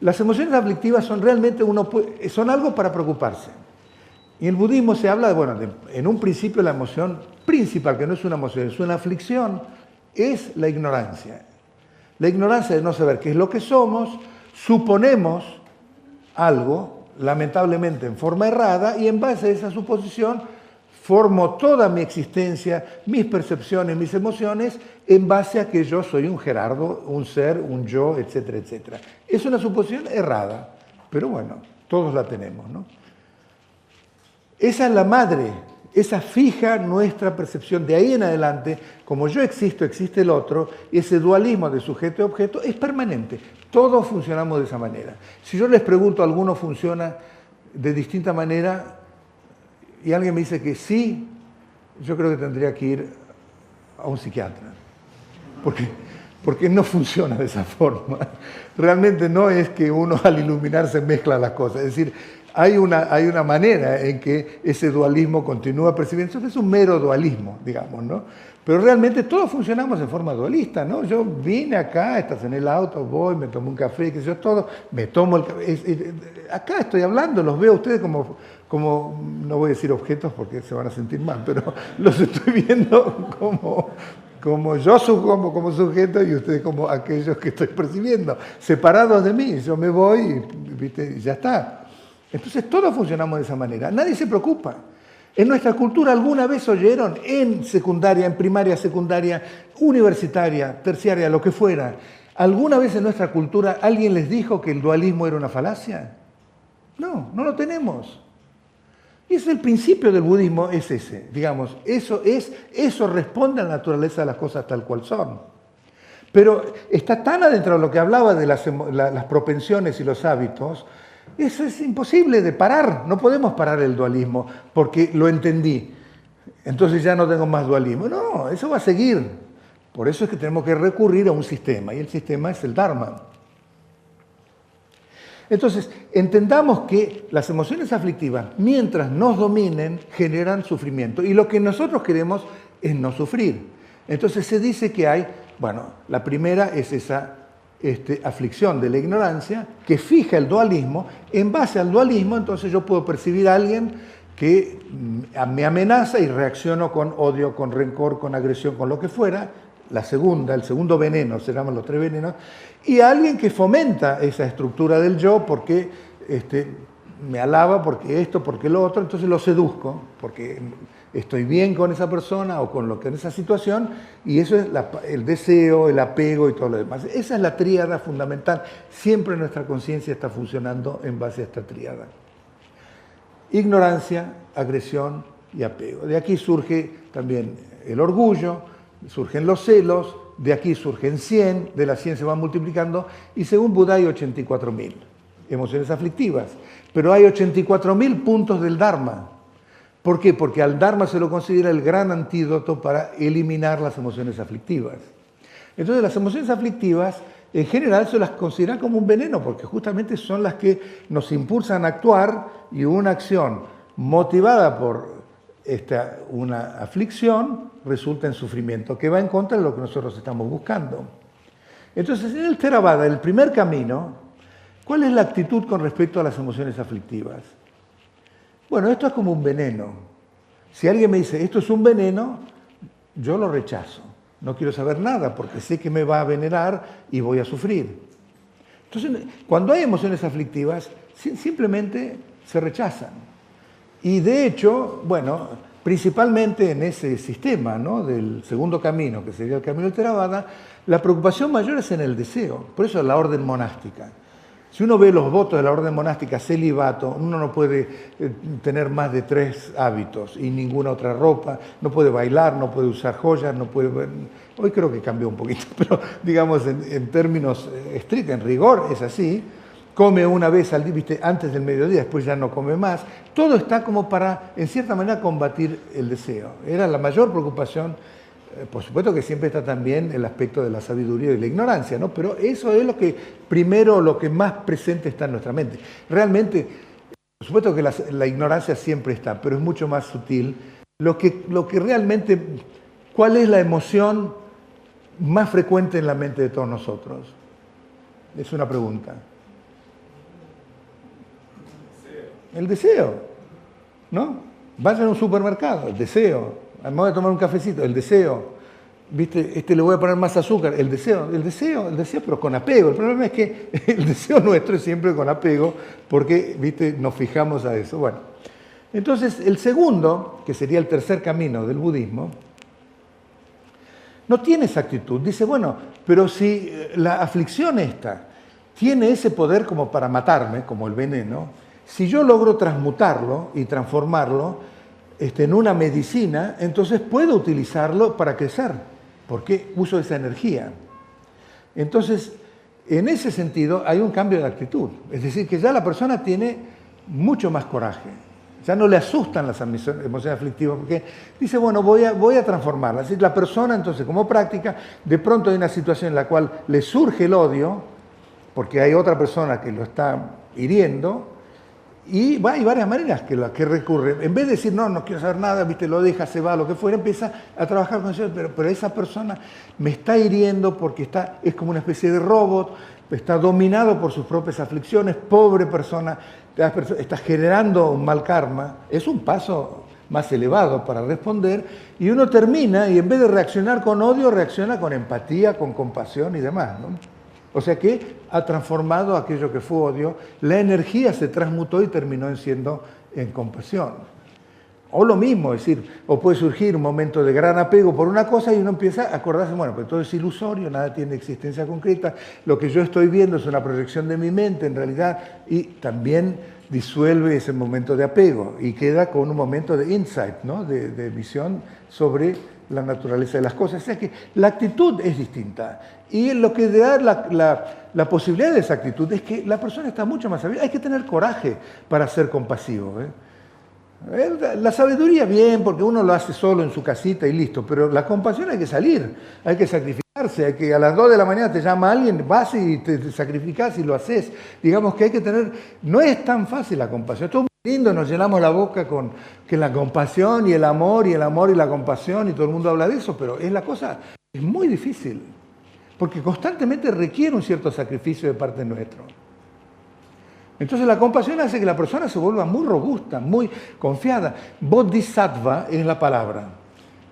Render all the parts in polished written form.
Las emociones aflictivas son realmente son algo para preocuparse. Y en el budismo se habla en un principio la emoción principal, que no es una emoción, es una aflicción, es la ignorancia. La ignorancia de no saber qué es lo que somos, suponemos algo, lamentablemente en forma errada, y en base a esa suposición formo toda mi existencia, mis percepciones, mis emociones, en base a que yo soy un Gerardo, un ser, un yo, etcétera, etcétera. Es una suposición errada, pero bueno, todos la tenemos, ¿no? Esa es la madre, esa fija nuestra percepción. De ahí en adelante, como yo existo, existe el otro, ese dualismo de sujeto y objeto es permanente. Todos funcionamos de esa manera. Si yo les pregunto, ¿alguno funciona de distinta manera? Y alguien me dice que sí, yo creo que tendría que ir a un psiquiatra. Porque no funciona de esa forma. Realmente no es que uno al iluminarse mezcla las cosas. Es decir, hay una manera en que ese dualismo continúa percibiendo. Eso es un mero dualismo, digamos, ¿no? Pero realmente todos funcionamos en forma dualista, ¿no? Yo vine acá, estás en el auto, voy, me tomo un café, qué sé yo, todo, me tomo el café. Acá estoy hablando, los veo a ustedes como, no voy a decir objetos porque se van a sentir mal, pero los estoy viendo como yo como sujeto y ustedes como aquellos que estoy percibiendo, separados de mí. Yo me voy, ¿viste? Y ya está. Entonces todos funcionamos de esa manera, nadie se preocupa. En nuestra cultura alguna vez oyeron en secundaria, en primaria, secundaria, universitaria, terciaria, lo que fuera, ¿alguna vez en nuestra cultura alguien les dijo que el dualismo era una falacia? No, no lo tenemos. Y ese es el principio del budismo, es ese, digamos, eso responde a la naturaleza de las cosas tal cual son. Pero está tan adentro de lo que hablaba de las propensiones y los hábitos. Eso es imposible de parar, no podemos parar el dualismo porque lo entendí, entonces ya no tengo más dualismo. No, eso va a seguir. Por eso es que tenemos que recurrir a un sistema, y el sistema es el Dharma. Entonces, entendamos que las emociones aflictivas, mientras nos dominen, generan sufrimiento, y lo que nosotros queremos es no sufrir. Entonces se dice que hay, la primera es esa aflicción de la ignorancia que fija el dualismo. En base al dualismo, entonces yo puedo percibir a alguien que me amenaza y reacciono con odio, con rencor, con agresión, con lo que fuera. El segundo veneno, se llaman los tres venenos, y a alguien que fomenta esa estructura del yo porque me alaba, porque esto, porque lo otro, entonces lo seduzco, porque estoy bien con esa persona o con en esa situación, y eso es el deseo, el apego y todo lo demás. Esa es la tríada fundamental. Siempre nuestra conciencia está funcionando en base a esta tríada. Ignorancia, agresión y apego. De aquí surge también el orgullo, surgen los celos, de aquí surgen 100, de las 100 se van multiplicando, y según Buda hay 84.000 emociones aflictivas. Pero hay 84.000 puntos del Dharma. ¿Por qué? Porque al Dharma se lo considera el gran antídoto para eliminar las emociones aflictivas. Entonces las emociones aflictivas en general se las consideran como un veneno, porque justamente son las que nos impulsan a actuar, y una acción motivada por una aflicción resulta en sufrimiento, que va en contra de lo que nosotros estamos buscando. Entonces en el Theravada, el primer camino, ¿cuál es la actitud con respecto a las emociones aflictivas? Bueno, esto es como un veneno. Si alguien me dice, esto es un veneno, yo lo rechazo. No quiero saber nada porque sé que me va a venenar y voy a sufrir. Entonces, cuando hay emociones aflictivas, simplemente se rechazan. Y de hecho, principalmente en ese sistema, ¿no?, del segundo camino, que sería el camino del Theravada, la preocupación mayor es en el deseo. Por eso es la orden monástica. Si uno ve los votos de la orden monástica, celibato, uno no puede tener más de 3 hábitos y ninguna otra ropa, no puede bailar, no puede usar joyas, no puede... Hoy creo que cambió un poquito, pero digamos en términos estrictos, en rigor es así. Come una vez al día, ¿viste? Antes del mediodía, después ya no come más. Todo está como para, en cierta manera, combatir el deseo. Era la mayor preocupación. Por supuesto que siempre está también el aspecto de la sabiduría y de la ignorancia, ¿no? Pero eso es lo que primero, lo que más presente está en nuestra mente. Realmente, por supuesto que la ignorancia siempre está, pero es mucho más sutil. Lo que realmente, ¿cuál es la emoción más frecuente en la mente de todos nosotros? Es una pregunta. El deseo, ¿no? Vayan a un supermercado, el deseo. Me voy a tomar un cafecito, el deseo. ¿Viste? Le voy a poner más azúcar, el deseo, pero con apego. El problema es que el deseo nuestro es siempre con apego, porque, ¿viste? Nos fijamos a eso. Bueno, entonces el segundo, que sería el tercer camino del budismo, no tiene esa actitud. Dice, bueno, pero si la aflicción esta tiene ese poder como para matarme, como el veneno, si yo logro transmutarlo y transformarlo en una medicina, entonces puedo utilizarlo para crecer, porque uso esa energía. Entonces, en ese sentido, hay un cambio de actitud. Es decir, que ya la persona tiene mucho más coraje. Ya no le asustan las emociones aflictivas, porque dice, bueno, voy a transformarlas. Así, la persona, entonces, como práctica, de pronto hay una situación en la cual le surge el odio, porque hay otra persona que lo está hiriendo, y hay varias maneras que recurre. En vez de decir, no quiero saber nada, ¿viste? Lo deja, se va, lo que fuera, empieza a trabajar con eso, pero esa persona me está hiriendo porque es como una especie de robot, está dominado por sus propias aflicciones, pobre persona, está generando un mal karma. Es un paso más elevado para responder, y uno termina, y en vez de reaccionar con odio, reacciona con empatía, con compasión y demás, ¿no? O sea que ha transformado aquello que fue odio, la energía se transmutó y terminó siendo en compasión. O lo mismo, es decir, o puede surgir un momento de gran apego por una cosa y uno empieza a acordarse, bueno, pues todo es ilusorio, nada tiene existencia concreta, lo que yo estoy viendo es una proyección de mi mente en realidad, y también disuelve ese momento de apego y queda con un momento de insight, ¿no? de visión sobre la naturaleza de las cosas. O sea que la actitud es distinta. Y lo que da la posibilidad de esa actitud es que la persona está mucho más sabia. Hay que tener coraje para ser compasivo. La sabiduría bien, porque uno lo hace solo en su casita y listo, pero la compasión hay que salir, hay que sacrificarse, hay que a las 2 de la mañana te llama alguien, vas y te sacrificás y lo haces. Digamos que hay que tener, no es tan fácil la compasión. Todo muy lindo, nos llenamos la boca con que la compasión y el amor y la compasión y todo el mundo habla de eso, pero la cosa es muy difícil, porque constantemente requiere un cierto sacrificio de parte nuestro. Entonces la compasión hace que la persona se vuelva muy robusta, muy confiada. Bodhisattva es la palabra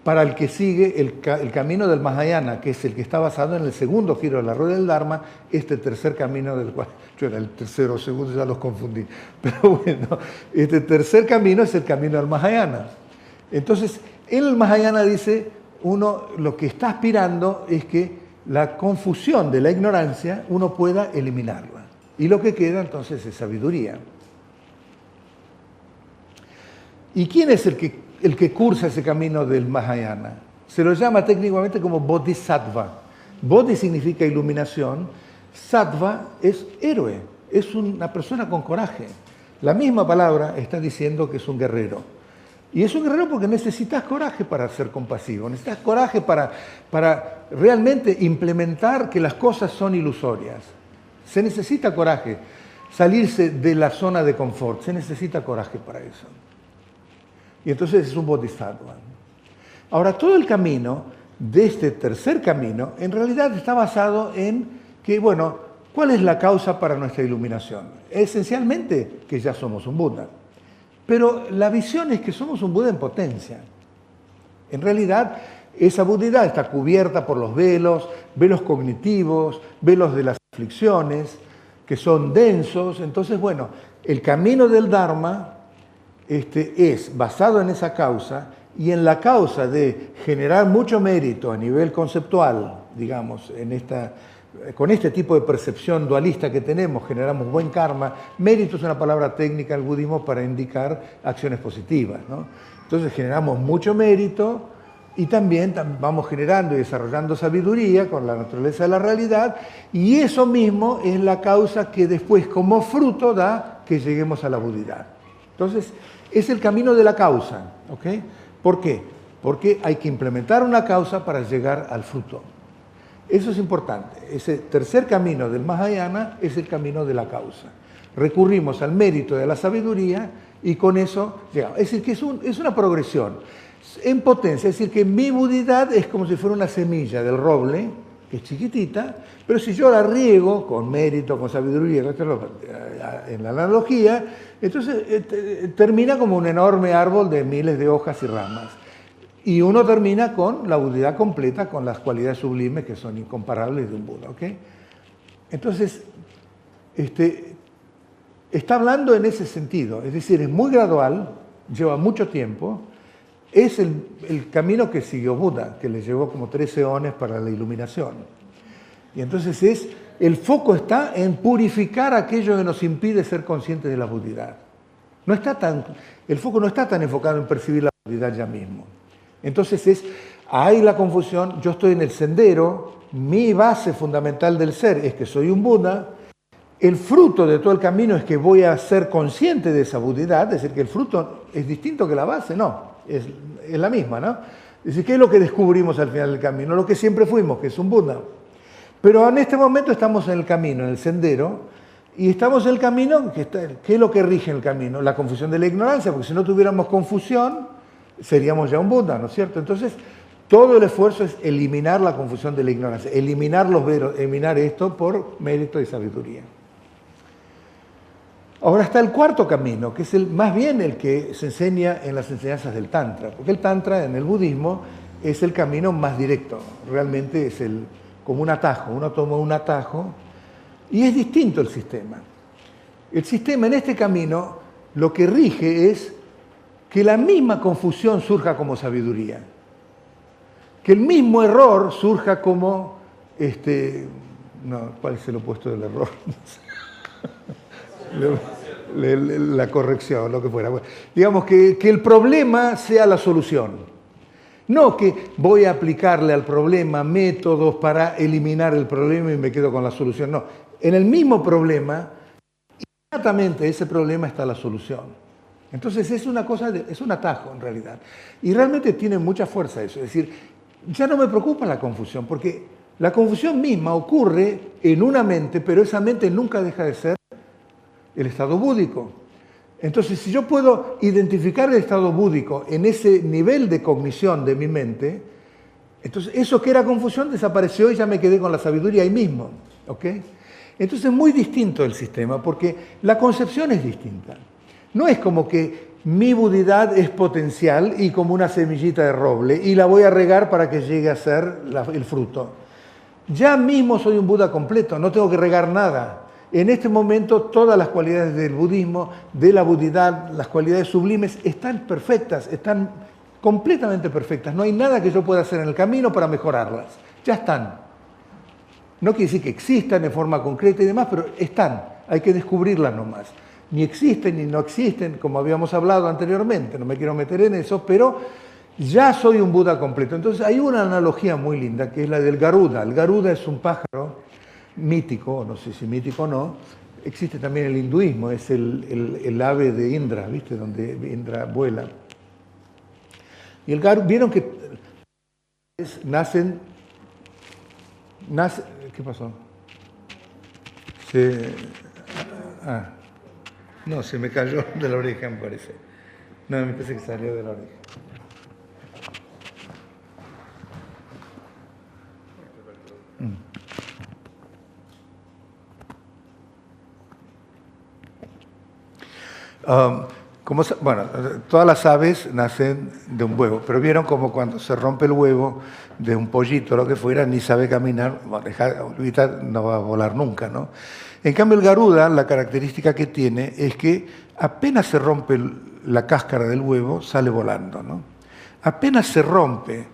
para el que sigue el camino del Mahayana, que es el que está basado en el segundo giro de la rueda del Dharma, este tercer camino del cual, yo era el tercero o segundo, ya los confundí, pero bueno, este tercer camino es el camino del Mahayana. Entonces, en el Mahayana dice, uno lo que está aspirando es que la confusión de la ignorancia uno pueda eliminarla. Y lo que queda entonces es sabiduría. ¿Y quién es el que cursa ese camino del Mahayana? Se lo llama técnicamente como Bodhisattva. Bodhi significa iluminación, Sattva es héroe, es una persona con coraje. La misma palabra está diciendo que es un guerrero. Y es un guerrero porque necesitas coraje para ser compasivo, necesitas coraje para realmente implementar que las cosas son ilusorias. Se necesita coraje, salirse de la zona de confort, se necesita coraje para eso. Y entonces es un bodhisattva. Ahora, todo el camino de este tercer camino, en realidad está basado en que, bueno, ¿cuál es la causa para nuestra iluminación? Esencialmente que ya somos un Buda. Pero la visión es que somos un Buda en potencia. En realidad, esa budidad está cubierta por los velos cognitivos, velos de las aflicciones, que son densos. Entonces, bueno, el camino del Dharma es basado en esa causa y en la causa de generar mucho mérito a nivel conceptual, digamos, en esta con este tipo de percepción dualista que tenemos, generamos buen karma. Mérito es una palabra técnica del budismo para indicar acciones positivas, ¿no? Entonces generamos mucho mérito y también vamos generando y desarrollando sabiduría con la naturaleza de la realidad, y eso mismo es la causa que después como fruto da que lleguemos a la budidad. Entonces es el camino de la causa, ¿ok? ¿Por qué? Porque hay que implementar una causa para llegar al fruto. Eso es importante. Ese tercer camino del Mahayana es el camino de la causa. Recurrimos al mérito de la sabiduría y con eso llegamos. Es decir, que es una progresión en potencia. Es decir, que mi budidad es como si fuera una semilla del roble, que es chiquitita, pero si yo la riego con mérito, con sabiduría, en la analogía, entonces termina como un enorme árbol de miles de hojas y ramas. Y uno termina con la budidad completa, con las cualidades sublimes que son incomparables de un Buda, ¿ok? Entonces, está hablando en ese sentido, es decir, es muy gradual, lleva mucho tiempo, es el camino que siguió Buda, que le llevó como 13 eones para la iluminación. Y entonces el foco está en purificar aquello que nos impide ser conscientes de la budidad. El foco no está tan enfocado en percibir la budidad ya mismo. Entonces hay la confusión, yo estoy en el sendero, mi base fundamental del ser es que soy un Buda, el fruto de todo el camino es que voy a ser consciente de esa budidad, es decir, que el fruto es distinto que la base, no, es la misma, ¿no? Es decir, ¿qué es lo que descubrimos al final del camino? Lo que siempre fuimos, que es un Buda. Pero en este momento estamos en el camino, en el sendero, y estamos en el camino, ¿qué es lo que rige el camino? La confusión de la ignorancia, porque si no tuviéramos confusión, seríamos ya un Buda, ¿no es cierto? Entonces, todo el esfuerzo es eliminar la confusión de la ignorancia, eliminar esto por mérito y sabiduría. Ahora está el cuarto camino, que es más bien el que se enseña en las enseñanzas del Tantra, porque el Tantra en el budismo es el camino más directo, realmente es como un atajo, uno toma un atajo y es distinto el sistema. El sistema en este camino lo que rige es que la misma confusión surja como sabiduría, que el mismo error surja como, ¿cuál es el opuesto del error? La corrección, lo que fuera. Bueno, digamos que el problema sea la solución. No que voy a aplicarle al problema métodos para eliminar el problema y me quedo con la solución. No, en el mismo problema, inmediatamente ese problema está la solución. Entonces es un atajo en realidad. Y realmente tiene mucha fuerza eso. Es decir, ya no me preocupa la confusión, porque la confusión misma ocurre en una mente, pero esa mente nunca deja de ser el estado búdico. Entonces, si yo puedo identificar el estado búdico en ese nivel de cognición de mi mente, entonces eso que era confusión desapareció y ya me quedé con la sabiduría ahí mismo. ¿Ok? Entonces es muy distinto el sistema, porque la concepción es distinta. No es como que mi budidad es potencial y como una semillita de roble y la voy a regar para que llegue a ser el fruto. Ya mismo soy un Buda completo, no tengo que regar nada. En este momento todas las cualidades del budismo, de la budidad, las cualidades sublimes están perfectas, están completamente perfectas. No hay nada que yo pueda hacer en el camino para mejorarlas. Ya están. No quiere decir que existan de forma concreta y demás, pero están. Hay que descubrirlas nomás. Ni existen ni no existen, como habíamos hablado anteriormente, no me quiero meter en eso, pero ya soy un Buda completo. Entonces hay una analogía muy linda, que es la del Garuda. El Garuda es un pájaro mítico, no sé si mítico o no, existe también el hinduismo, es el ave de Indra, ¿viste? Donde Indra vuela. Y el Garuda, vieron que nacen, ¿qué pasó? No, se me cayó de la oreja, me parece. No, me parece que salió de la oreja. Bueno, todas las aves nacen de un huevo, pero vieron como cuando se rompe el huevo de un pollito o lo que fuera, ni sabe caminar, no va a volar nunca, ¿no? En cambio el Garuda, la característica que tiene es que apenas se rompe la cáscara del huevo, sale volando, ¿no? Apenas se rompe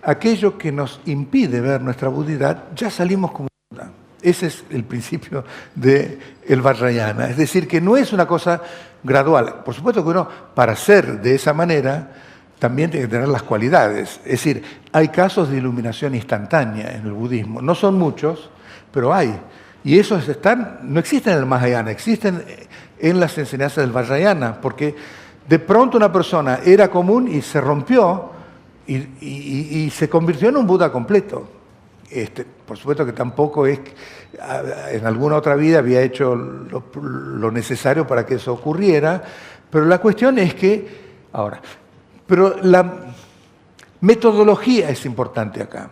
aquello que nos impide ver nuestra budidad, ya salimos como Buda. Ese es el principio del Vajrayana. Es decir, que no es una cosa gradual. Por supuesto que uno, para ser de esa manera, también tiene que tener las cualidades. Es decir, hay casos de iluminación instantánea en el budismo. No son muchos, pero hay. Y esos no existen en el Mahayana, existen en las enseñanzas del Vajrayana, porque de pronto una persona era común y se rompió y se convirtió en un Buda completo. Por supuesto que tampoco es, en alguna otra vida había hecho lo necesario para que eso ocurriera, pero la cuestión es que, pero la metodología es importante acá.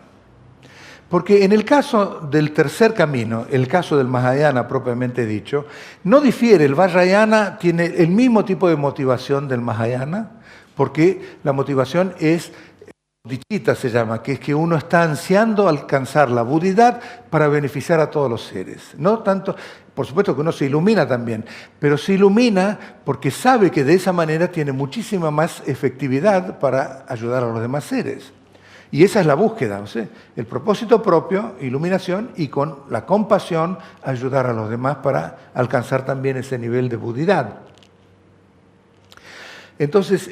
Porque en el caso del tercer camino, el caso del Mahayana propiamente dicho, no difiere. El Vajrayana tiene el mismo tipo de motivación del Mahayana, porque la motivación es bodhicitta, se llama, que es que uno está ansiando alcanzar la budidad para beneficiar a todos los seres. No tanto, por supuesto que uno se ilumina también, pero se ilumina porque sabe que de esa manera tiene muchísima más efectividad para ayudar a los demás seres. Y esa es la búsqueda, ¿no sé? El propósito propio, iluminación, y con la compasión ayudar a los demás para alcanzar también ese nivel de budidad. Entonces,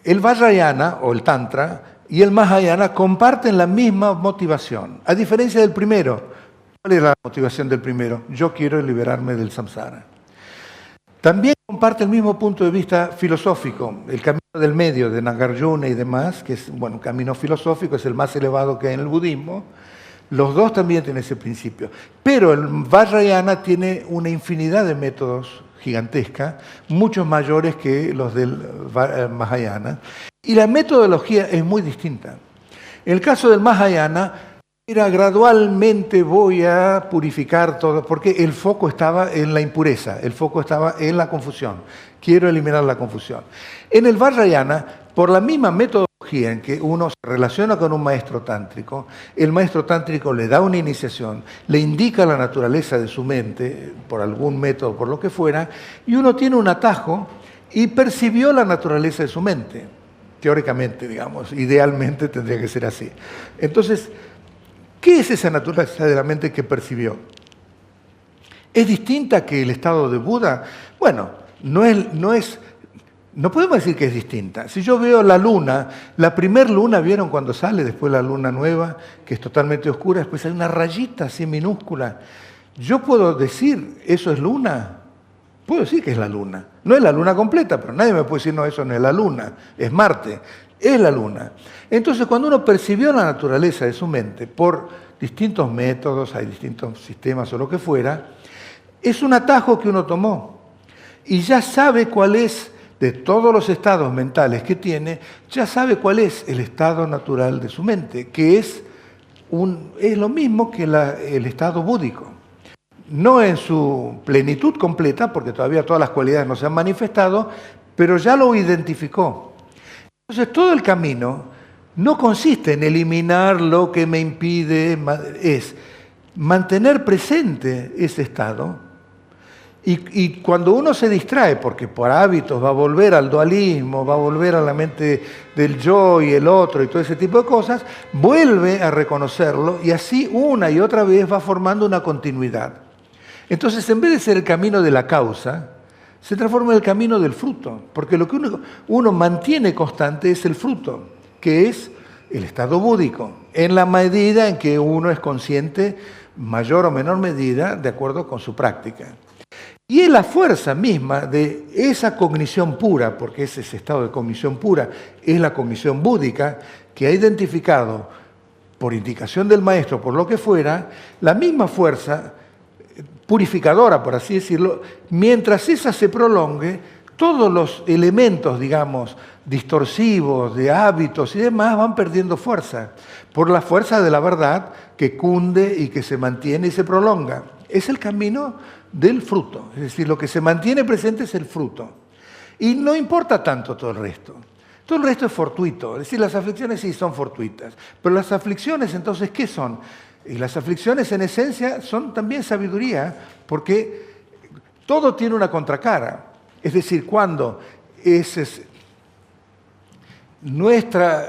el Vajrayana o el Tantra y el Mahayana comparten la misma motivación, a diferencia del primero. ¿Cuál es la motivación del primero? Yo quiero liberarme del samsara. También comparte el mismo punto de vista filosófico, el camino del medio de Nagarjuna y demás, que es un camino filosófico, es el más elevado que hay en el budismo. Los dos también tienen ese principio. Pero el Vajrayana tiene una infinidad de métodos gigantesca, muchos mayores que los del Mahayana. Y la metodología es muy distinta. En el caso del Mahayana, era gradualmente voy a purificar todo, porque el foco estaba en la impureza, el foco estaba en la confusión. Quiero eliminar la confusión. En el Vajrayana, por la misma metodología en que uno se relaciona con un maestro tántrico, el maestro tántrico le da una iniciación, le indica la naturaleza de su mente, por algún método, por lo que fuera, y uno tiene un atajo y percibió la naturaleza de su mente. Teóricamente, digamos, idealmente tendría que ser así. Entonces, ¿qué es esa naturaleza de la mente que percibió? ¿Es distinta que el estado de Buda? Bueno, no podemos decir que es distinta. Si yo veo la luna, la primer luna, ¿vieron cuando sale? Después la luna nueva, que es totalmente oscura, después hay una rayita así minúscula. ¿Yo puedo decir, eso es luna? Puedo decir que es la luna. No es la luna completa, pero nadie me puede decir, no, eso no es la luna, es Marte. Es la luna. Entonces, cuando uno percibió la naturaleza de su mente por distintos métodos, hay distintos sistemas o lo que fuera, es un atajo que uno tomó. Y ya sabe cuál es, de todos los estados mentales que tiene, ya sabe cuál es el estado natural de su mente, que es lo mismo que el estado búdico. No en su plenitud completa, porque todavía todas las cualidades no se han manifestado, pero ya lo identificó. Entonces, todo el camino no consiste en eliminar lo que me impide, es mantener presente ese estado. Y cuando uno se distrae, porque por hábitos va a volver al dualismo, va a volver a la mente del yo y el otro y todo ese tipo de cosas, vuelve a reconocerlo y así una y otra vez va formando una continuidad. Entonces, en vez de ser el camino de la causa, se transforma en el camino del fruto, porque lo que uno mantiene constante es el fruto, que es el estado búdico, en la medida en que uno es consciente, mayor o menor medida, de acuerdo con su práctica. Y es la fuerza misma de esa cognición pura, porque es ese estado de cognición pura, es la cognición búdica, que ha identificado, por indicación del maestro, por lo que fuera, la misma fuerza purificadora, por así decirlo, mientras esa se prolongue, todos los elementos, digamos, distorsivos, de hábitos y demás, van perdiendo fuerza, por la fuerza de la verdad que cunde y que se mantiene y se prolonga. Es el camino del fruto, es decir, lo que se mantiene presente es el fruto. Y no importa tanto todo el resto. Todo el resto es fortuito, es decir, las aflicciones sí son fortuitas, pero las aflicciones entonces, ¿qué son? Y las aflicciones en esencia son también sabiduría, porque todo tiene una contracara. Es decir, cuando nuestra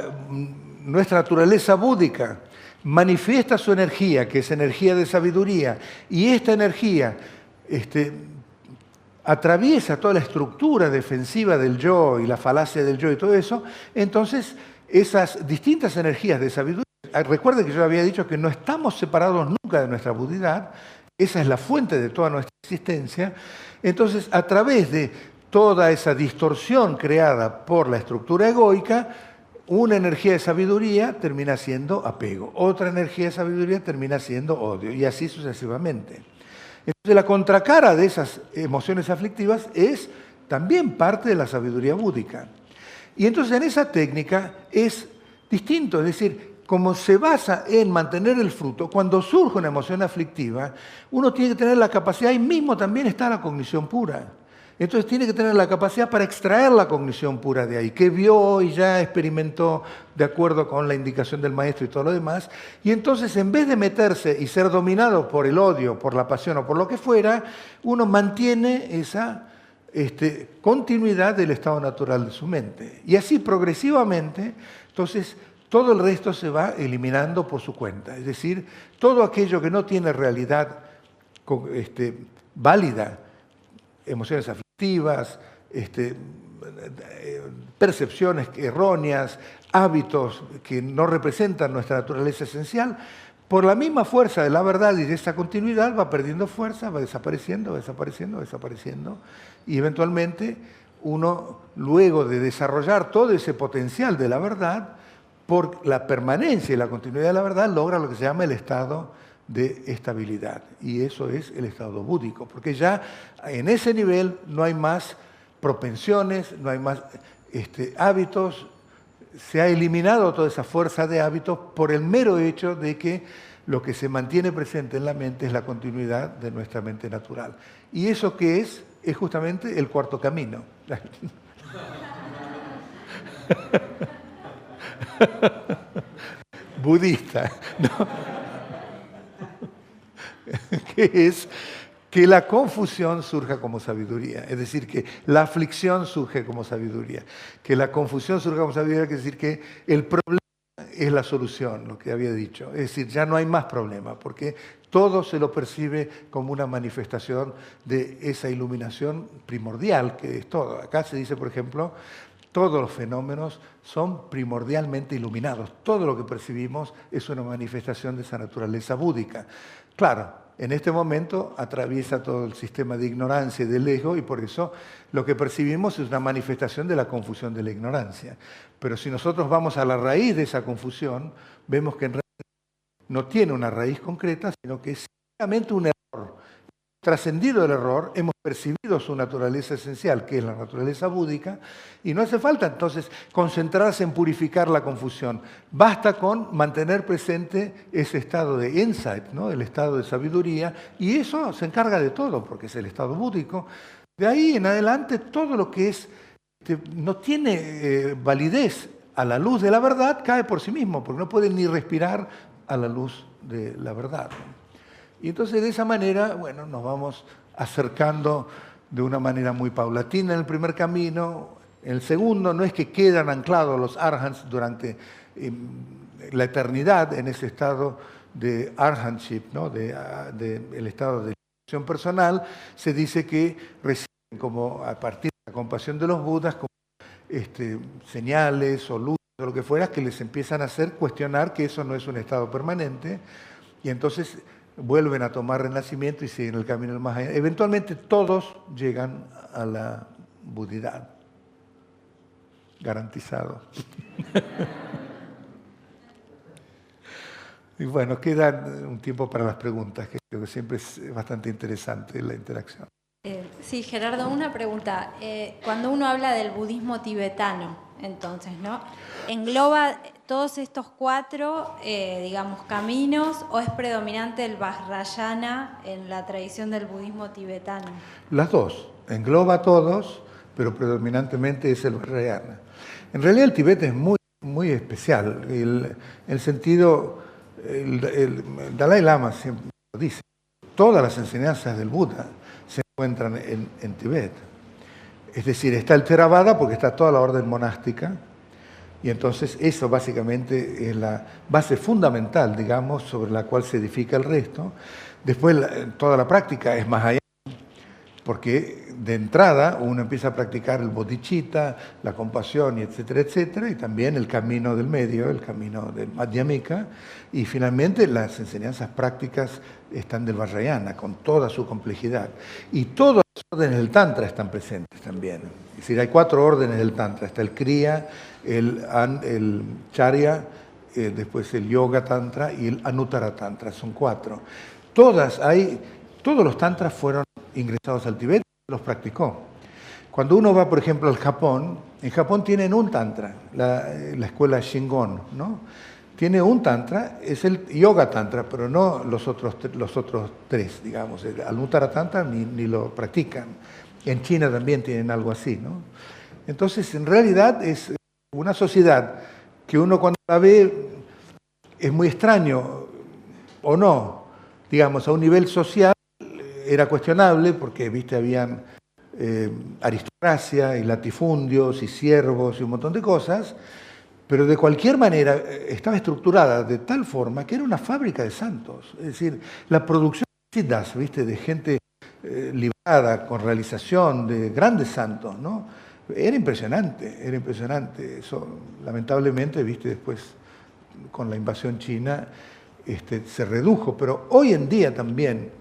naturaleza búdica manifiesta su energía, que es energía de sabiduría, y esta energía atraviesa toda la estructura defensiva del yo y la falacia del yo y todo eso, entonces esas distintas energías de sabiduría, recuerde que yo había dicho que no estamos separados nunca de nuestra budidad, esa es la fuente de toda nuestra existencia, entonces a través de toda esa distorsión creada por la estructura egoica, una energía de sabiduría termina siendo apego, otra energía de sabiduría termina siendo odio, y así sucesivamente. Entonces la contracara de esas emociones aflictivas es también parte de la sabiduría búdica. Y entonces en esa técnica es distinto, es decir, como se basa en mantener el fruto, cuando surge una emoción aflictiva, uno tiene que tener la capacidad, ahí mismo también está la cognición pura. Entonces tiene que tener la capacidad para extraer la cognición pura de ahí, que vio y ya experimentó de acuerdo con la indicación del maestro y todo lo demás. Y entonces en vez de meterse y ser dominado por el odio, por la pasión o por lo que fuera, uno mantiene esa continuidad del estado natural de su mente. Y así progresivamente, entonces todo el resto se va eliminando por su cuenta. Es decir, todo aquello que no tiene realidad válida, emociones aflictivas, percepciones erróneas, hábitos que no representan nuestra naturaleza esencial, por la misma fuerza de la verdad y de esa continuidad va perdiendo fuerza, va desapareciendo, desapareciendo, desapareciendo, y eventualmente uno, luego de desarrollar todo ese potencial de la verdad, por la permanencia y la continuidad de la verdad, logra lo que se llama el estado de estabilidad. Y eso es el estado búdico, porque ya en ese nivel no hay más propensiones, no hay más hábitos, se ha eliminado toda esa fuerza de hábitos por el mero hecho de que lo que se mantiene presente en la mente es la continuidad de nuestra mente natural. ¿Y eso qué es? Es justamente el cuarto camino. Budista, ¿no? Que es que la confusión surja como sabiduría, es decir, que la aflicción surge como sabiduría, que la confusión surja como sabiduría, quiere decir que el problema es la solución, lo que había dicho, es decir, ya no hay más problema, porque todo se lo percibe como una manifestación de esa iluminación primordial, que es todo. Acá se dice, por ejemplo, todos los fenómenos son primordialmente iluminados. Todo lo que percibimos es una manifestación de esa naturaleza búdica. Claro, en este momento atraviesa todo el sistema de ignorancia y del ego y por eso lo que percibimos es una manifestación de la confusión de la ignorancia. Pero si nosotros vamos a la raíz de esa confusión, vemos que en realidad no tiene una raíz concreta, sino que es simplemente un error. Trascendido el error, hemos percibido su naturaleza esencial, que es la naturaleza búdica, y no hace falta entonces concentrarse en purificar la confusión. Basta con mantener presente ese estado de insight, ¿no? El estado de sabiduría, y eso se encarga de todo, porque es el estado búdico. De ahí en adelante, todo lo que no tiene validez a la luz de la verdad cae por sí mismo, porque no puede ni respirar a la luz de la verdad. Y entonces de esa manera, bueno, nos vamos acercando de una manera muy paulatina en el primer camino. En el segundo no es que quedan anclados los arhats durante la eternidad en ese estado de arhatship, ¿no? El estado de acción personal. Se dice que reciben como a partir de la compasión de los budas como señales o luces o lo que fuera que les empiezan a hacer cuestionar que eso no es un estado permanente y entonces vuelven a tomar renacimiento y siguen el camino del más allá. Eventualmente todos llegan a la budidad. Garantizado. Y bueno, queda un tiempo para las preguntas, que creo que siempre es bastante interesante la interacción. Sí, Gerardo, una pregunta. Cuando uno habla del budismo tibetano, entonces, ¿no? ¿Engloba todos estos cuatro, digamos, caminos o es predominante el Vajrayana en la tradición del budismo tibetano? Las dos. Engloba a todos, pero predominantemente es el Vajrayana. En realidad el Tibet es muy, muy especial. El sentido, el Dalai Lama siempre lo dice, todas las enseñanzas del Buda se encuentran en Tibet. Es decir, está el Theravada porque está toda la orden monástica, Y entonces eso básicamente es la base fundamental, digamos, sobre la cual se edifica el resto. Después toda la práctica es más allá, porque de entrada uno empieza a practicar el bodhicitta, la compasión, y etcétera, etcétera, y también el camino del medio, el camino del Madhyamika, y finalmente las enseñanzas prácticas están del Vajrayana, con toda su complejidad. Y todas las órdenes del Tantra están presentes también. Es decir, hay 4 órdenes del Tantra. Está el Kriya, el Charya, después el Yoga Tantra y el Anuttara Tantra. Son 4. Todos los Tantras fueron ingresados al Tíbet, los practicó. Cuando uno va, por ejemplo, al Japón, en Japón tienen un Tantra, la escuela Shingon, ¿no? Tiene un Tantra, es el Yoga Tantra, pero no los otros 3, digamos. El Anuttara Tantra ni lo practican. En China también tienen algo así, ¿no? Entonces, en realidad es una sociedad que uno cuando la ve es muy extraño, o no, digamos, a un nivel social era cuestionable porque, viste, habían aristocracia y latifundios y siervos y un montón de cosas, pero de cualquier manera estaba estructurada de tal forma que era una fábrica de santos. Es decir, la producción de siddhas, viste, de gente liberada, con realización de grandes santos, ¿no? Era impresionante, era impresionante. Eso, lamentablemente, viste, después con la invasión china se redujo, pero hoy en día también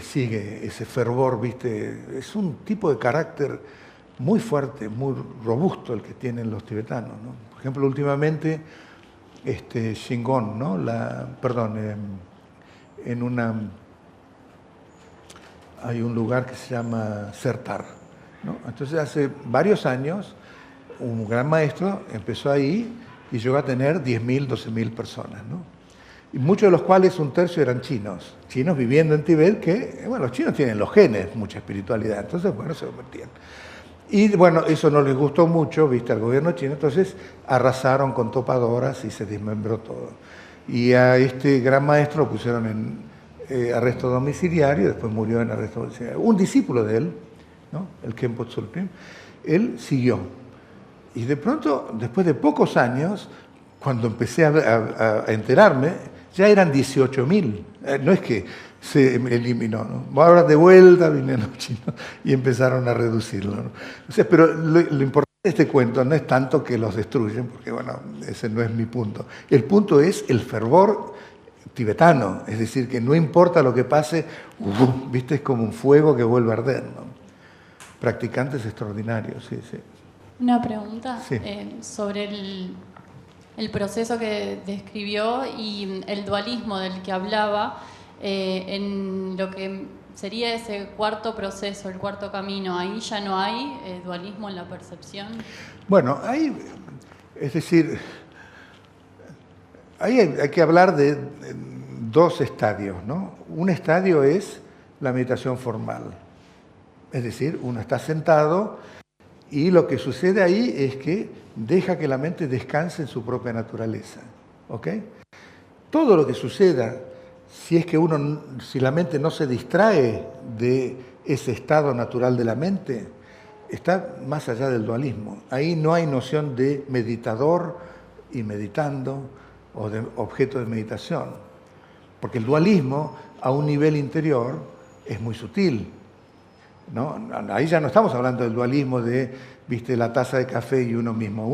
sigue ese fervor, viste. Es un tipo de carácter muy fuerte, muy robusto el que tienen los tibetanos, ¿no? Por ejemplo, últimamente Shingon, ¿no? Hay un lugar que se llama Sertar, ¿no? Entonces hace varios años un gran maestro empezó ahí y llegó a tener 10.000, 12.000 personas, ¿no? Y muchos de los cuales un tercio eran chinos viviendo en Tibet, que, bueno, los chinos tienen los genes, mucha espiritualidad, entonces, bueno, se convertían. Y, bueno, eso no les gustó mucho, viste, al gobierno chino, entonces arrasaron con topadoras y se desmembró todo. Y a este gran maestro lo pusieron en arresto domiciliario, después murió en arresto domiciliario. Un discípulo de él, ¿no? El Khenpo Tsultrim, él siguió. Y de pronto, después de pocos años, cuando empecé a enterarme, ya eran 18.000. No es que se eliminó, ¿no? Ahora de vuelta vinieron los chinos y empezaron a reducirlo, ¿no? O sea, pero lo importante de este cuento no es tanto que los destruyen, porque, bueno, ese no es mi punto. El punto es el fervor tibetano, es decir, que no importa lo que pase, viste, es como un fuego que vuelve a arder, ¿no? Practicantes extraordinarios, sí, sí. Una pregunta Sí. Sobre el proceso que describió y el dualismo del que hablaba, en lo que sería ese cuarto proceso, el cuarto camino. Ahí ya no hay dualismo en la percepción. Bueno, es decir, ahí hay que hablar de 2 estadios, ¿no? Un estadio es la meditación formal, es decir, uno está sentado y lo que sucede ahí es que deja que la mente descanse en su propia naturaleza, ¿ok? Todo lo que suceda, si la mente no se distrae de ese estado natural de la mente, está más allá del dualismo. Ahí no hay noción de meditador y meditando o de objeto de meditación, porque el dualismo a un nivel interior es muy sutil, ¿no? Ahí ya no estamos hablando del dualismo de, viste, la taza de café y uno mismo.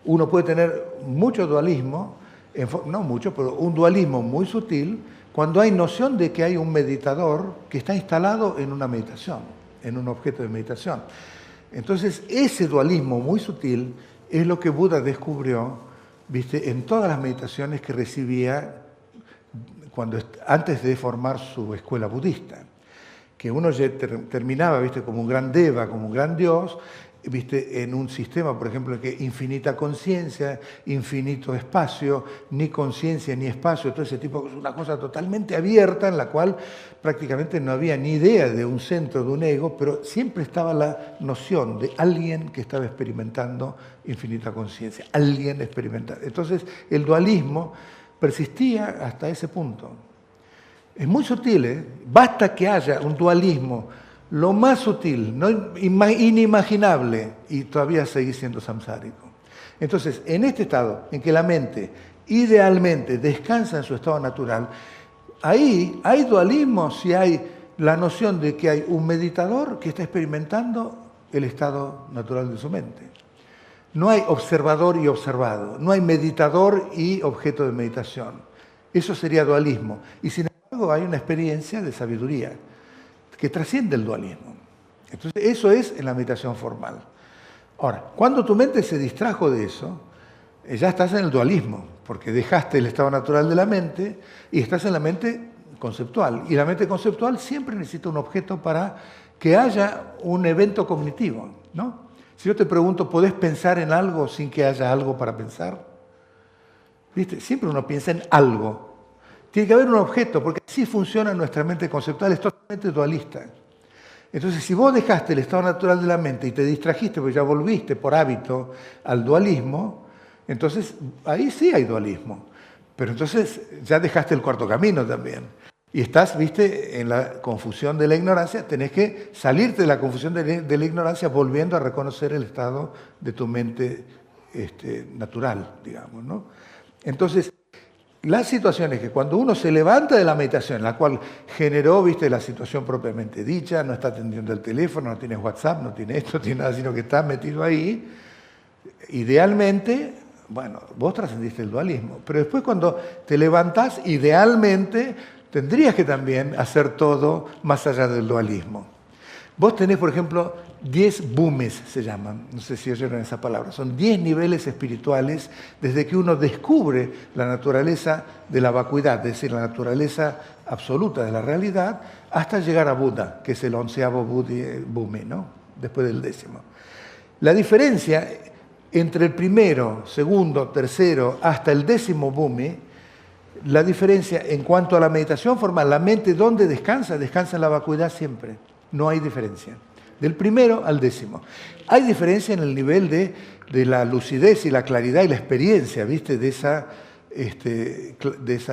Uno puede tener mucho dualismo, no mucho, pero un dualismo muy sutil, cuando hay noción de que hay un meditador que está instalado en una meditación, en un objeto de meditación. Entonces, ese dualismo muy sutil es lo que Buda descubrió, viste, en todas las meditaciones que recibía antes de formar su escuela budista. Que uno terminaba, viste, como un gran deva, como un gran dios, viste, en un sistema, por ejemplo, que infinita conciencia, infinito espacio, ni conciencia ni espacio, todo ese tipo, es una cosa totalmente abierta en la cual prácticamente no había ni idea de un centro, de un ego, pero siempre estaba la noción de alguien que estaba experimentando infinita conciencia, alguien experimentando. Entonces, el dualismo persistía hasta ese punto. Es muy sutil, ¿eh? Basta que haya un dualismo lo más sutil, no inimaginable, y todavía seguir siendo samsárico. Entonces, en este estado en que la mente idealmente descansa en su estado natural, ahí hay dualismo si hay la noción de que hay un meditador que está experimentando el estado natural de su mente. No hay observador y observado, no hay meditador y objeto de meditación. Eso sería dualismo. Y sin embargo hay una experiencia de sabiduría que trasciende el dualismo. Entonces eso es en la meditación formal. Ahora, cuando tu mente se distrajo de eso, ya estás en el dualismo, porque dejaste el estado natural de la mente y estás en la mente conceptual. Y la mente conceptual siempre necesita un objeto para que haya un evento cognitivo, ¿no? Si yo te pregunto, ¿podés pensar en algo sin que haya algo para pensar? ¿Viste? Siempre uno piensa en algo. Tiene que haber un objeto, porque así funciona nuestra mente conceptual, es totalmente dualista. Entonces, si vos dejaste el estado natural de la mente y te distrajiste, porque ya volviste por hábito al dualismo, entonces ahí sí hay dualismo. Pero entonces ya dejaste el cuarto camino también. Y estás, viste, en la confusión de la ignorancia, tenés que salirte de la confusión de la ignorancia volviendo a reconocer el estado de tu mente natural, digamos, ¿no? Entonces, las situaciones que cuando uno se levanta de la meditación, en la cual generó, viste, la situación propiamente dicha, no está atendiendo el teléfono, no tiene WhatsApp, no tiene esto, no tiene nada, sino que está metido ahí, idealmente, bueno, vos trascendiste el dualismo. Pero después cuando te levantás, idealmente tendrías que también hacer todo más allá del dualismo. Vos tenés, por ejemplo, 10 bumes, se llaman, no sé si oyeron esa palabra, son 10 niveles espirituales desde que uno descubre la naturaleza de la vacuidad, es decir, la naturaleza absoluta de la realidad, hasta llegar a Buda, que es el 11º bume, ¿no? Después del 10º. La diferencia entre el primero, segundo, tercero, hasta el 10º bume, la diferencia en cuanto a la meditación formal, la mente ¿dónde descansa? Descansa en la vacuidad siempre. No hay diferencia. Del primero al 10º. Hay diferencia en el nivel de la lucidez y la claridad y la experiencia, ¿viste? De esa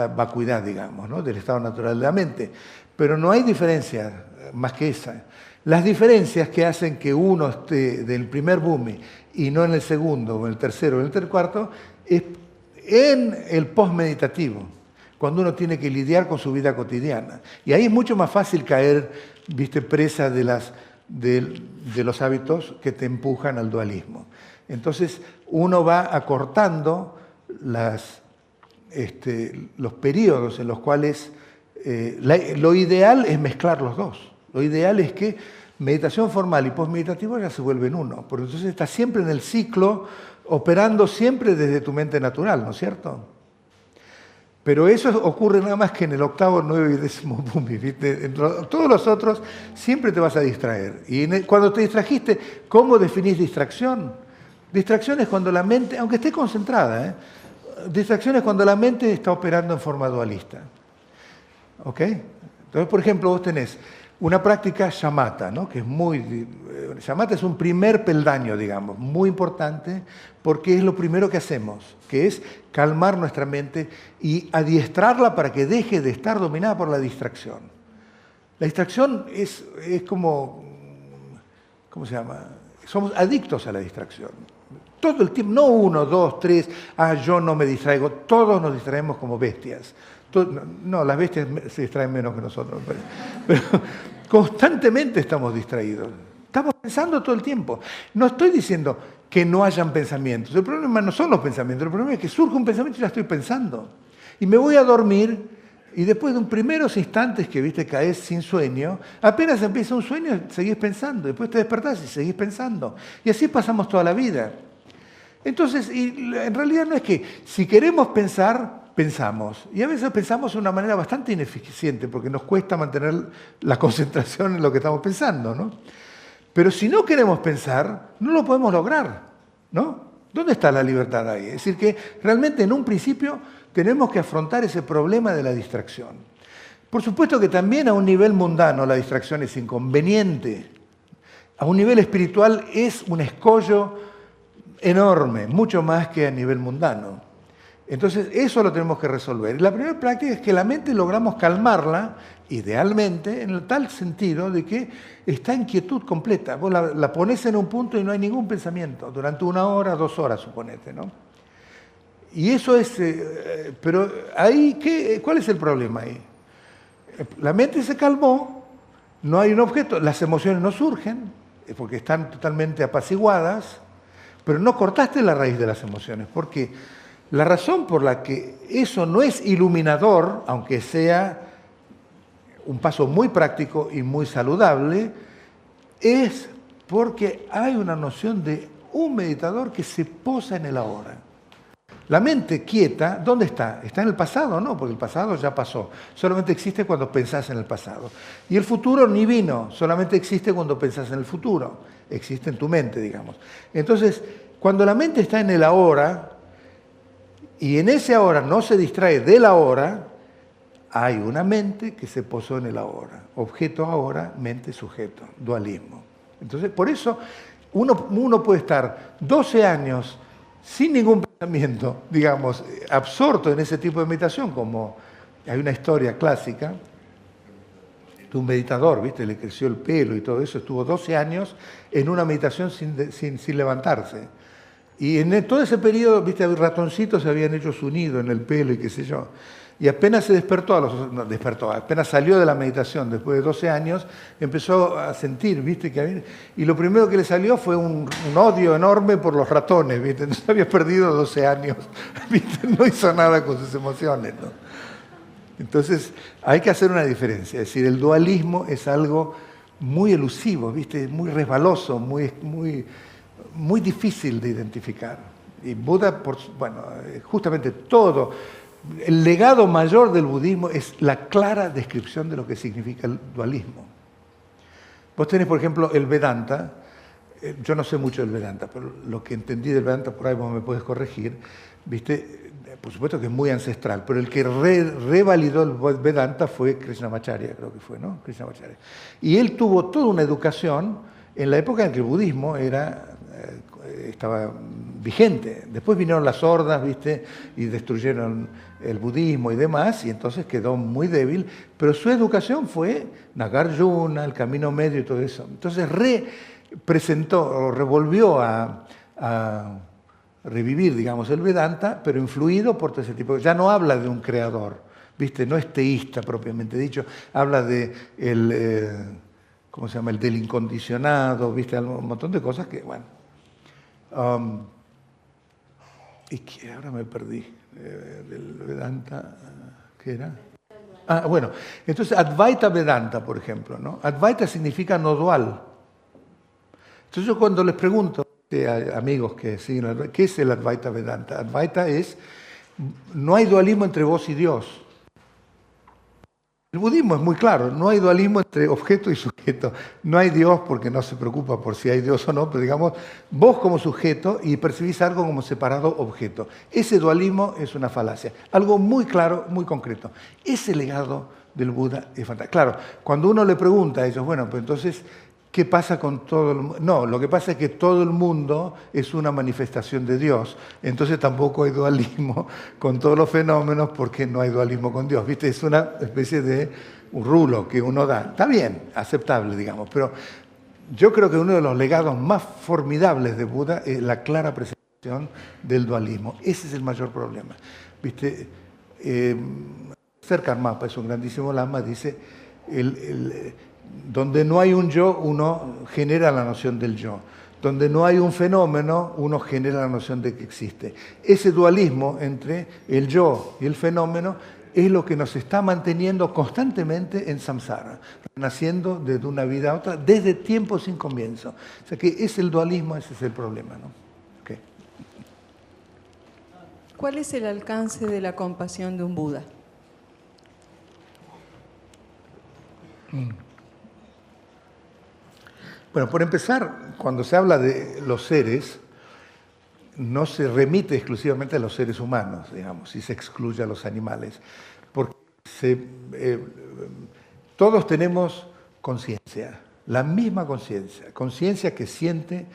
vacuidad, digamos, ¿no? Del estado natural de la mente. Pero no hay diferencia más que esa. Las diferencias que hacen que uno esté del primer bume y no en el segundo, o en el tercero, o en el cuarto, es en el post-meditativo, cuando uno tiene que lidiar con su vida cotidiana. Y ahí es mucho más fácil caer, viste, presa de los hábitos que te empujan al dualismo. Entonces uno va acortando los periodos en los cuales lo ideal es mezclar los dos. Lo ideal es que meditación formal y post-meditativo ya se vuelven uno. Porque entonces estás siempre en el ciclo, operando siempre desde tu mente natural, ¿no es cierto? Pero eso ocurre nada más que en el 8º, 9 y 10º bume, ¿viste? En todos los otros siempre te vas a distraer. Y cuando te distrajiste, ¿cómo definís distracción? Distracción es cuando la mente, aunque esté concentrada, distracción es cuando la mente está operando en forma dualista. ¿Ok? Entonces, por ejemplo, vos tenés una práctica shamatha, ¿no? Que es shamatha es un primer peldaño, digamos, muy importante, porque es lo primero que hacemos, que es calmar nuestra mente y adiestrarla para que deje de estar dominada por la distracción. La distracción es como, ¿cómo se llama? Somos adictos a la distracción. Todo el tiempo, no 1, 2, 3, yo no me distraigo, todos nos distraemos como bestias. No, las bestias se distraen menos que nosotros, pero constantemente estamos distraídos. Estamos pensando todo el tiempo. No estoy diciendo que no hayan pensamientos. El problema no son los pensamientos, el problema es que surge un pensamiento y ya estoy pensando. Y me voy a dormir y después de un primeros instantes que, viste, caes sin sueño, apenas empieza un sueño, seguís pensando. Después te despertás y seguís pensando. Y así pasamos toda la vida. Entonces, en realidad no es que si queremos pensar, pensamos. Y a veces pensamos de una manera bastante ineficiente porque nos cuesta mantener la concentración en lo que estamos pensando, ¿no? Pero si no queremos pensar, no lo podemos lograr, ¿no? ¿Dónde está la libertad ahí? Es decir, que realmente en un principio tenemos que afrontar ese problema de la distracción. Por supuesto que también a un nivel mundano la distracción es inconveniente. A un nivel espiritual es un escollo enorme, mucho más que a nivel mundano. Entonces, eso lo tenemos que resolver. Y la primera práctica es que la mente logramos calmarla, idealmente, en el tal sentido de que está en quietud completa. Vos la pones en un punto y no hay ningún pensamiento, durante 1 hora, 2 horas, suponete, ¿no? Y eso es... pero ahí, ¿cuál es el problema ahí? La mente se calmó, no hay un objeto, las emociones no surgen, porque están totalmente apaciguadas, pero no cortaste la raíz de las emociones, porque la razón por la que eso no es iluminador, aunque sea un paso muy práctico y muy saludable, es porque hay una noción de un meditador que se posa en el ahora. La mente quieta, ¿dónde está? ¿Está en el pasado? No, porque el pasado ya pasó. Solamente existe cuando pensás en el pasado. Y el futuro ni vino, solamente existe cuando pensás en el futuro. Existe en tu mente, digamos. Entonces, cuando la mente está en el ahora, y en ese ahora no se distrae del ahora, hay una mente que se posó en el ahora. Objeto ahora, mente sujeto, dualismo. Entonces, por eso uno puede estar 12 años sin ningún pensamiento, digamos, absorto en ese tipo de meditación, como hay una historia clásica de un meditador, ¿viste? Le creció el pelo y todo eso, estuvo 12 años en una meditación sin levantarse. Y en todo ese periodo, ¿viste? Ratoncitos se habían hecho su nido en el pelo y qué sé yo. Y apenas se despertó, apenas salió de la meditación después de 12 años, empezó a sentir, ¿viste? Y lo primero que le salió fue un odio enorme por los ratones, ¿viste? Entonces había perdido 12 años, ¿viste? No hizo nada con sus emociones, ¿no? Entonces hay que hacer una diferencia, es decir, el dualismo es algo muy elusivo, ¿viste? Muy resbaloso, muy difícil de identificar. Y Buda, justamente todo... El legado mayor del budismo es la clara descripción de lo que significa el dualismo. Vos tenés, por ejemplo, el Vedanta. Yo no sé mucho del Vedanta, pero lo que entendí del Vedanta, por ahí vos me puedes corregir, ¿viste? Por supuesto que es muy ancestral, pero el que revalidó el Vedanta fue Krishnamacharya, creo que fue, ¿no? Krishnamacharya. Y él tuvo toda una educación en la época en que el budismo estaba vigente. Después vinieron las hordas, ¿viste? Y destruyeron el budismo y demás, y entonces quedó muy débil, pero su educación fue Nagarjuna, el camino medio y todo eso. Entonces revolvió a revivir, digamos, el Vedanta, pero influido por todo ese tipo. Ya no habla de un creador, ¿viste? No es teísta propiamente dicho, habla de ¿cómo se llama? El del incondicionado, ¿viste? Un montón de cosas que, bueno. Y que ahora me perdí del Vedanta, ¿qué era? Bueno, entonces Advaita Vedanta, por ejemplo, ¿no? Advaita significa no dual. Entonces yo cuando les pregunto a amigos que siguen, ¿qué es el Advaita Vedanta? Advaita es, no hay dualismo entre vos y Dios. El budismo es muy claro, no hay dualismo entre objeto y sujeto. No hay Dios porque no se preocupa por si hay Dios o no, pero digamos, vos como sujeto y percibís algo como separado objeto. Ese dualismo es una falacia. Algo muy claro, muy concreto. Ese legado del Buda es fantástico. Claro, cuando uno le pregunta a ellos, bueno, pues entonces, ¿qué pasa con todo el mundo? No, lo que pasa es que todo el mundo es una manifestación de Dios. Entonces tampoco hay dualismo con todos los fenómenos porque no hay dualismo con Dios. ¿Viste? Es una especie de un rulo que uno da. Está bien, aceptable, digamos. Pero yo creo que uno de los legados más formidables de Buda es la clara presentación del dualismo. Ese es el mayor problema. ¿Viste? Karmapa es un grandísimo lama, dice... Donde no hay un yo, uno genera la noción del yo. Donde no hay un fenómeno, uno genera la noción de que existe. Ese dualismo entre el yo y el fenómeno es lo que nos está manteniendo constantemente en samsara, naciendo desde una vida a otra, desde tiempo sin comienzo. O sea que es el dualismo, ese es el problema, ¿no? Okay. ¿Cuál es el alcance de la compasión de un Buda? Bueno, por empezar, cuando se habla de los seres, no se remite exclusivamente a los seres humanos, digamos, y se excluye a los animales, porque todos tenemos conciencia, la misma conciencia que siente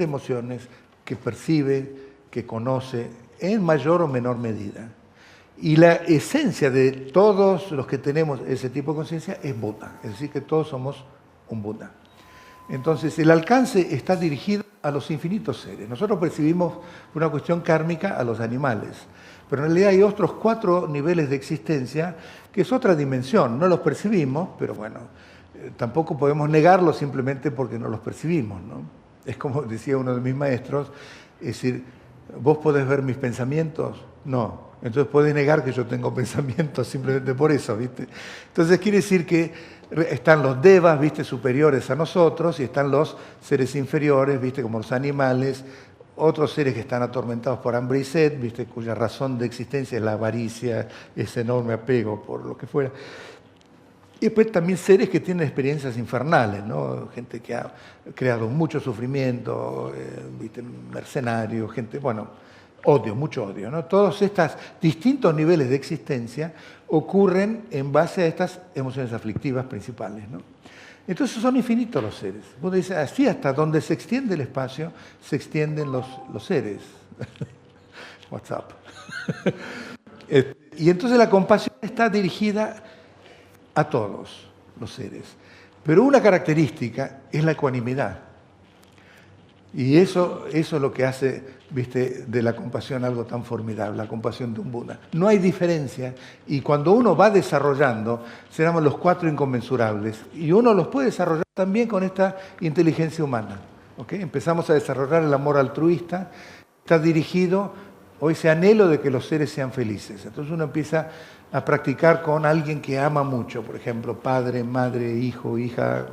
emociones, que percibe, que conoce, en mayor o menor medida. Y la esencia de todos los que tenemos ese tipo de conciencia es Buda, es decir, que todos somos un Buda. Entonces, el alcance está dirigido a los infinitos seres. Nosotros percibimos una cuestión kármica a los animales, pero en realidad hay otros 4 niveles de existencia que es otra dimensión. No los percibimos, pero bueno, tampoco podemos negarlos simplemente porque no los percibimos, ¿no? Es como decía uno de mis maestros, es decir, ¿vos podés ver mis pensamientos? No. Entonces podés negar que yo tengo pensamientos simplemente por eso, ¿viste? Entonces quiere decir que están los devas, ¿viste?, superiores a nosotros, y están los seres inferiores, ¿viste?, como los animales, otros seres que están atormentados por hambre y sed, ¿viste?, cuya razón de existencia es la avaricia, ese enorme apego por lo que fuera. Y después también seres que tienen experiencias infernales, ¿no? Gente que ha creado mucho sufrimiento, ¿viste?, mercenarios, gente, bueno, odio, mucho odio, ¿no? Todos estos distintos niveles de existencia ocurren en base a estas emociones aflictivas principales, ¿no? Entonces son infinitos los seres. Uno dice, así hasta donde se extiende el espacio, se extienden los seres. What's up? Y entonces la compasión está dirigida a todos los seres. Pero una característica es la ecuanimidad. Y eso es lo que hace, ¿viste?, de la compasión algo tan formidable, la compasión de un Buda. No hay diferencia, y cuando uno va desarrollando, se llaman los 4 inconmensurables, y uno los puede desarrollar también con esta inteligencia humana. ¿Okay? Empezamos a desarrollar el amor altruista, está dirigido o ese anhelo de que los seres sean felices. Entonces uno empieza a practicar con alguien que ama mucho, por ejemplo, padre, madre, hijo, hija,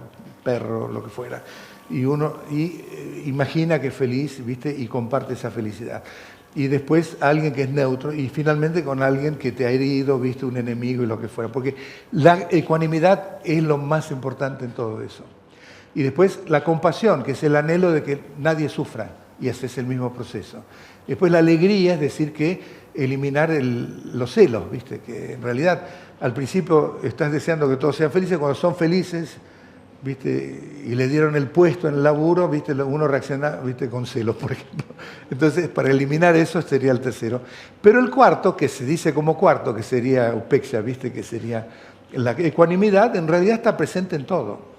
perro, lo que fuera. Y uno imagina que es feliz, ¿viste?, y comparte esa felicidad. Y después alguien que es neutro, y finalmente con alguien que te ha herido, ¿viste?, un enemigo y lo que fuera. Porque la ecuanimidad es lo más importante en todo eso. Y después la compasión, que es el anhelo de que nadie sufra, y ese es el mismo proceso. Después la alegría, es decir, que eliminar los celos, ¿viste?, que en realidad al principio estás deseando que todos sean felices, cuando son felices, ¿viste?, y le dieron el puesto en el laburo, ¿viste?, uno reacciona, ¿viste?, con celos, por ejemplo. Entonces, para eliminar eso sería el tercero. Pero el cuarto, que se dice como cuarto, que sería upexia, ¿viste?, que sería la ecuanimidad, en realidad está presente en todo.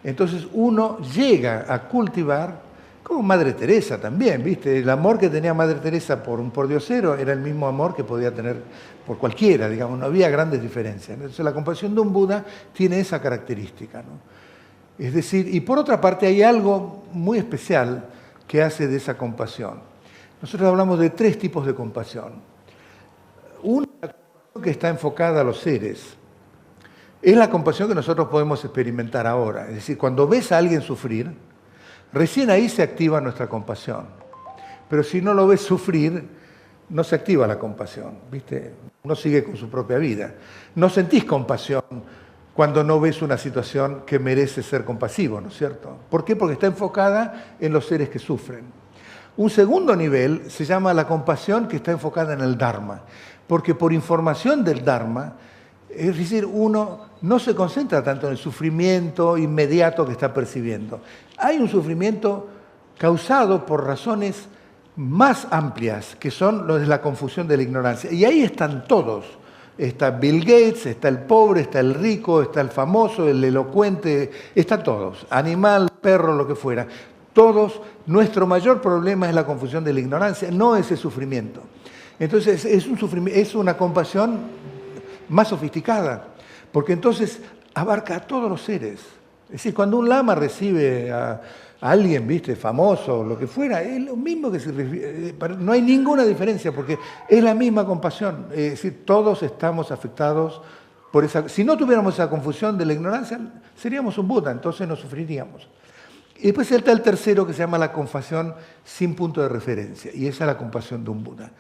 Entonces uno llega a cultivar, como Madre Teresa también, ¿viste? El amor que tenía Madre Teresa por un pordiosero era el mismo amor que podía tener por cualquiera, digamos, no había grandes diferencias. Entonces la compasión de un Buda tiene esa característica, ¿no? Es decir, y por otra parte hay algo muy especial que hace de esa compasión. Nosotros hablamos de 3 tipos de compasión. Una que está enfocada a los seres. Es la compasión que nosotros podemos experimentar ahora. Es decir, cuando ves a alguien sufrir, recién ahí se activa nuestra compasión. Pero si no lo ves sufrir, no se activa la compasión, ¿viste? Uno sigue con su propia vida. No sentís compasión cuando no ves una situación que merece ser compasivo, ¿no es cierto? ¿Por qué? Porque está enfocada en los seres que sufren. Un segundo nivel se llama la compasión que está enfocada en el Dharma, porque por información del Dharma, es decir, uno no se concentra tanto en el sufrimiento inmediato que está percibiendo. Hay un sufrimiento causado por razones más amplias, que son lo de la confusión de la ignorancia. Y ahí están todos. Está Bill Gates, está el pobre, está el rico, está el famoso, el elocuente, están todos. Animal, perro, lo que fuera. Todos, nuestro mayor problema es la confusión de la ignorancia, no ese sufrimiento. Entonces es una compasión más sofisticada, porque entonces abarca a todos los seres. Es decir, cuando un lama recibe a alguien, ¿viste?, famoso, lo que fuera, es lo mismo que se refiere. No hay ninguna diferencia, porque es la misma compasión. Es decir, todos estamos afectados por esa. Si no tuviéramos esa confusión de la ignorancia, seríamos un Buda, entonces no sufriríamos. Y después está el tercero, que se llama la compasión sin punto de referencia, y esa es la compasión de un Buda.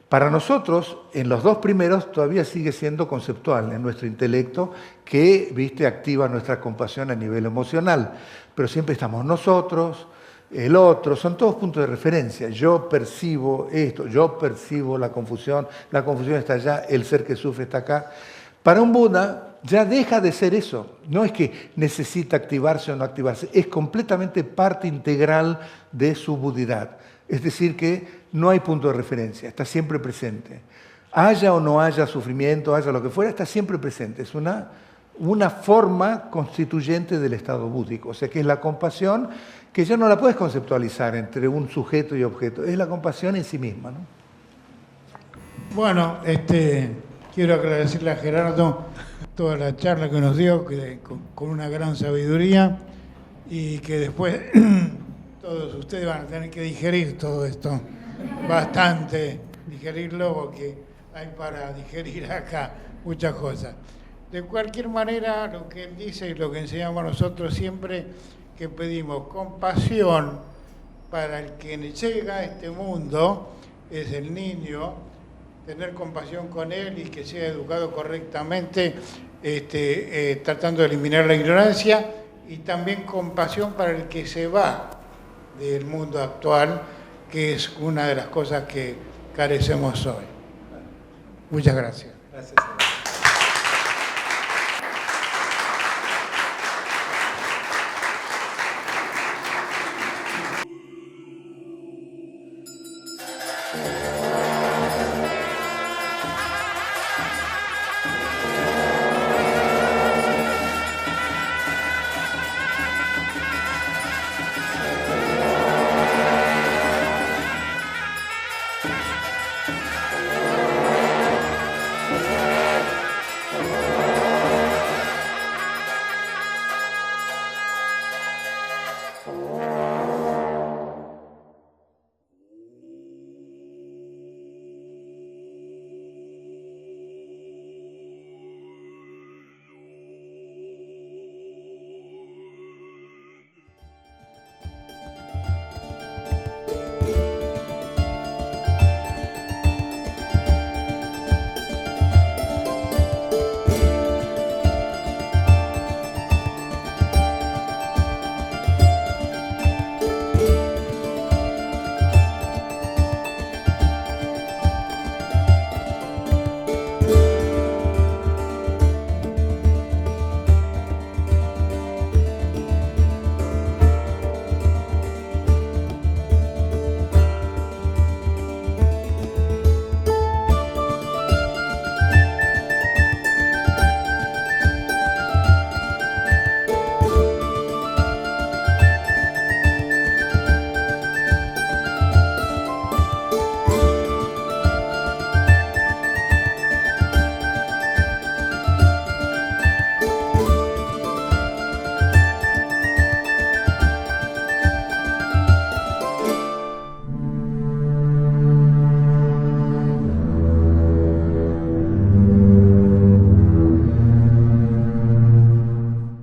Para nosotros, en los 2 primeros, todavía sigue siendo conceptual en nuestro intelecto, que, ¿viste?, activa nuestra compasión a nivel emocional. Pero siempre estamos nosotros, el otro, son todos puntos de referencia. Yo percibo esto, yo percibo la confusión está allá, el ser que sufre está acá. Para un Buda ya deja de ser eso. No es que necesita activarse o no activarse, es completamente parte integral de su budidad. Es decir, que no hay punto de referencia, está siempre presente. Haya o no haya sufrimiento, haya lo que fuera, está siempre presente. Es una forma constituyente del estado búdico. O sea, que es la compasión que ya no la puedes conceptualizar entre un sujeto y objeto. Es la compasión en sí misma, ¿no? Bueno, quiero agradecerle a Gerardo toda la charla que nos dio, con una gran sabiduría, y que después todos ustedes van a tener que digerir todo esto, bastante digerirlo, porque hay para digerir acá muchas cosas. De cualquier manera, lo que él dice y lo que enseñamos nosotros siempre, que pedimos compasión para el que llega a este mundo, es el niño, tener compasión con él y que sea educado correctamente, tratando de eliminar la ignorancia, y también compasión para el que se va del mundo actual, que es una de las cosas que carecemos hoy. Muchas gracias. Gracias.